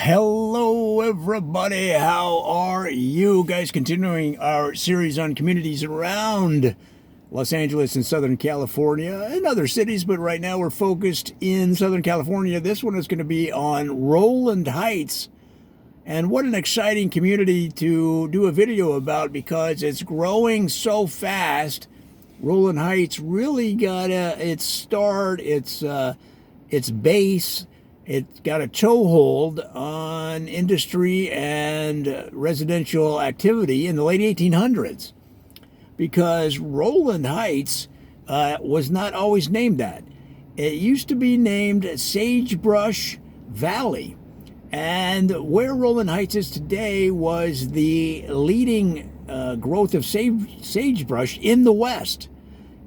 Hello, everybody. How are you guys? Continuing our series on communities around Los Angeles and Southern California and other cities, but right now we're focused in Southern California. This one is going to be on Rowland Heights. And what an exciting community to do a video about because it's growing so fast. Rowland Heights really got its start, its base. It's got a toehold on industry and residential activity in the late 1800s because Rowland Heights was not always named that. It used to be named Sagebrush Valley. And where Rowland Heights is today was the leading growth of sagebrush in the West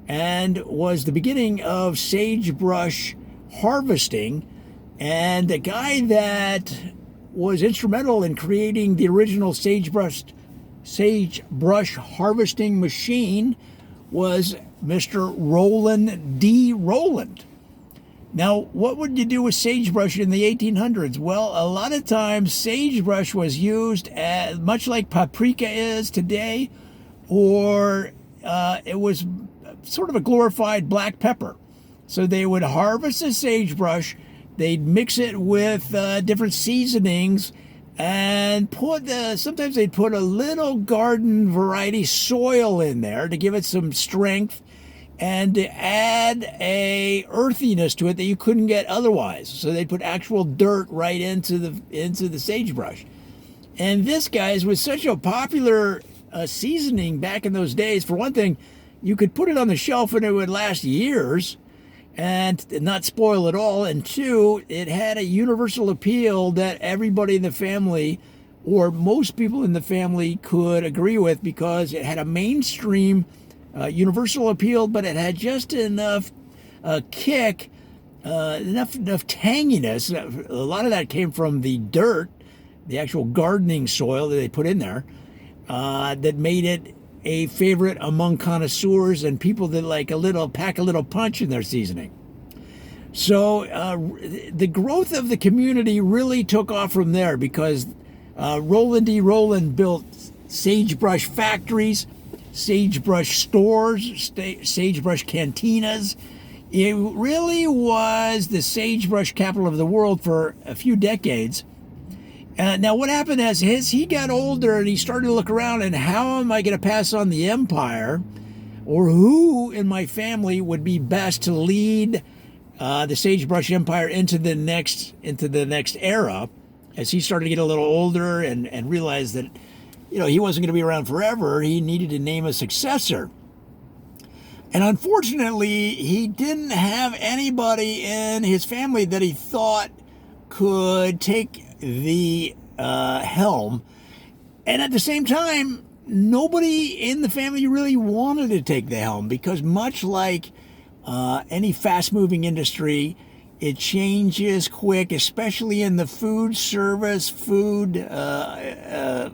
and was the beginning of sagebrush harvesting. And the guy that was instrumental in creating the original sagebrush harvesting machine was Mr. Rowland D. Rowland. Now, what would you do with sagebrush in the 1800s? Well, a lot of times sagebrush was used as much like paprika is today, or it was sort of a glorified black pepper. So they would harvest the sagebrush. They'd mix it with different seasonings and sometimes they'd put a little garden variety soil in there to give it some strength and to add a earthiness to it that you couldn't get otherwise. So they'd put actual dirt right into the sagebrush. And this, guys, was such a popular seasoning back in those days. For one thing, you could put it on the shelf and it would last years and not spoil at all. And two, it had a universal appeal that everybody in the family, or most people in the family, could agree with because it had a mainstream universal appeal, but it had just enough kick, enough tanginess. A lot of that came from the dirt, the actual gardening soil that they put in there, that made it a favorite among connoisseurs and people that pack a little punch in their seasoning. So the growth of the community really took off from there because Rowland D. Rowland built sagebrush factories, sagebrush stores, sagebrush cantinas. It really was the sagebrush capital of the world for a few decades. Now, what happened as he got older and he started to look around and how am I going to pass on the empire, or who in my family would be best to lead the sagebrush empire into the next era? As he started to get a little older and realized that he wasn't going to be around forever, he needed to name a successor. And unfortunately, he didn't have anybody in his family that he thought could take the helm. And at the same time, nobody in the family really wanted to take the helm because much like any fast-moving industry, it changes quick, especially in the food service, food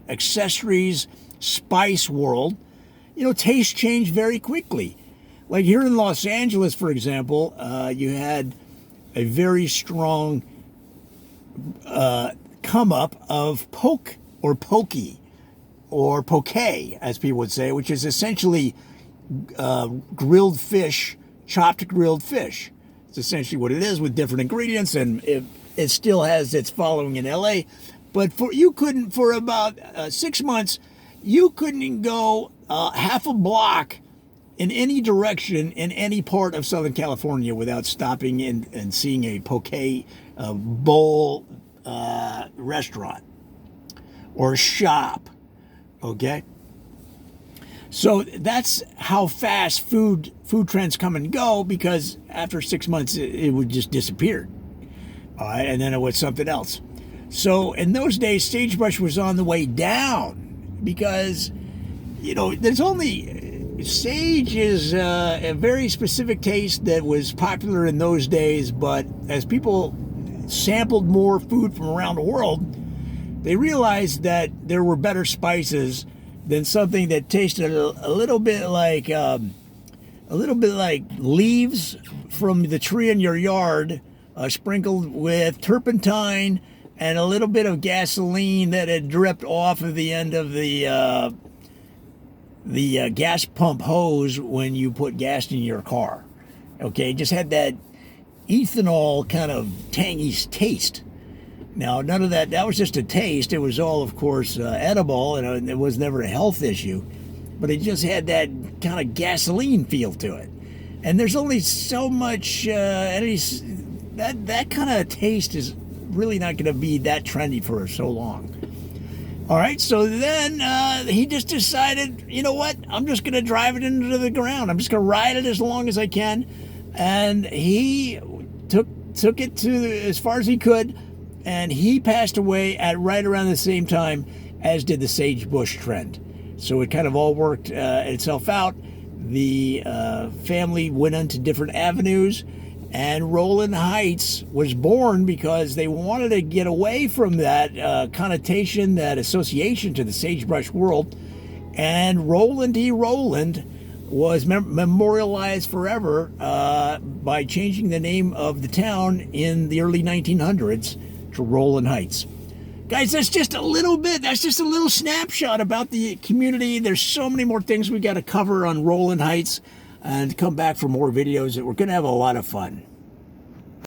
accessories, spice world. Tastes change very quickly. Like here in Los Angeles, for example, you had a very strong come up of poke or pokey or poke, as people would say, which is essentially grilled fish, chopped grilled fish. It's essentially what it is with different ingredients, and it still has its following in LA. But for about 6 months, you couldn't go half a block in any direction in any part of Southern California without stopping in and seeing a poke bowl restaurant or shop. Okay, so that's how fast food trends come and go, because after 6 months it would just disappear. All right, and then it was something else. So in those days, sagebrush was on the way down because there's only sage is a very specific taste that was popular in those days, but as people sampled more food from around the world, they realized that there were better spices than something that tasted a little bit like leaves from the tree in your yard, sprinkled with turpentine, and a little bit of gasoline that had dripped off of the end of the gas pump hose when you put gas in your car. Okay, just had that ethanol kind of tangy taste. Now, none of that, that was just a taste. It was all, of course, edible, and it was never a health issue. But it just had that kind of gasoline feel to it. And there's only so much, that kind of taste is really not going to be that trendy for so long. All right, so then he just decided, you know what? I'm just going to drive it into the ground. I'm just going to ride it as long as I can. And he took it to as far as he could, and he passed away at right around the same time as did the sagebrush trend. So it kind of all worked itself out. The family went into different avenues, and Rowland Heights was born because they wanted to get away from that connotation, that association to the sagebrush world. And Rowland D. Rowland was memorialized forever by changing the name of the town in the early 1900s to Rowland Heights. Guys, that's just a little bit. That's just a little snapshot about the community. There's so many more things we got to cover on Rowland Heights, and come back for more videos. We're going to have a lot of fun.